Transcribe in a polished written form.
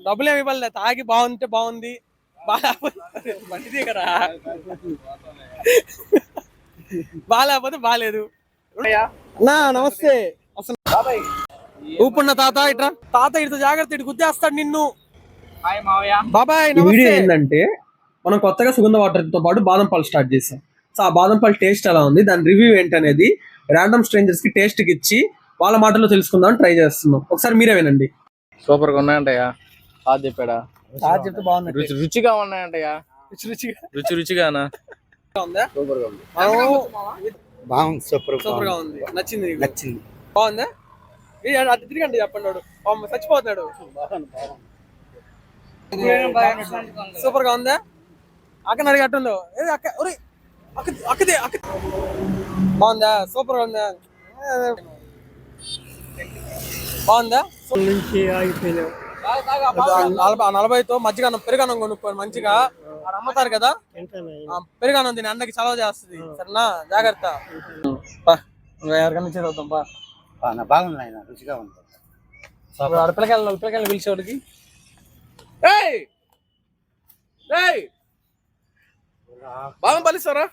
డబ్బులు ఏమి ఇవ్వలే, తాగి బాగుంటే బాగుంది, బండి దిగరా, బాగాలేకపోతే బాగాలేదు. నమస్తే. అసలు ఊపున్న తాత ఇట్రా, తాత ఇటు జాగ్రత్త, ఇటు గుద్దేస్తాడు నిన్ను. బాబాయ్ వీడియో ఏంటంటే మనం కొత్తగా సుగంధ వాటర్ తో పాటు బాదం పాలు స్టార్ట్ చేసాం. సో ఆ బాదం పాలు టేస్ట్ ఎలా ఉంది, దాని రివ్యూ ఏంటనేది ర్యాండమ్ స్ట్రేంజర్స్ కి టేస్ట్ కి ఇచ్చి వాళ్ళ మాటల్లో తెలుసుకుందాం ట్రై చేస్తున్నాం. ఒకసారి మీరే వినండి. సూపర్ గా ఉన్నాయంటయ్యా, తాత చెప్పాడా? తాత చెప్తే బాగుంది, రుచిగా ఉన్నాయంటయ్యా. రుచిగానా? సూపర్ గా ఉంది, బాగుంది, సూపర్ గా ఉంది. నచ్చింది? బాగుందా? అది తిరిగండి చెప్పండి, చచ్చిపోతున్నాడు. సూపర్ గా ఉందా? అక్కడ అడిగట్టుందో అక్కదే బాగుందా? సూపర్ గా ఉందా? బాగుందా? 40తో మజ్జిగ పెరుగన్నం కొనుక్కోండి మంచిగా, అమ్ముతారు కదా పెరుగన్నం, దీని అన్నకి చలవ చేస్తుంది. సరేనా? జాగ్రత్త. ఎవరికన్నా చదువుతాం బాగుంది ఆయన, రుచిగా ఉంది. పిల్లకాయలు పిలిచేవాడికి బాగా పలిస్తారా?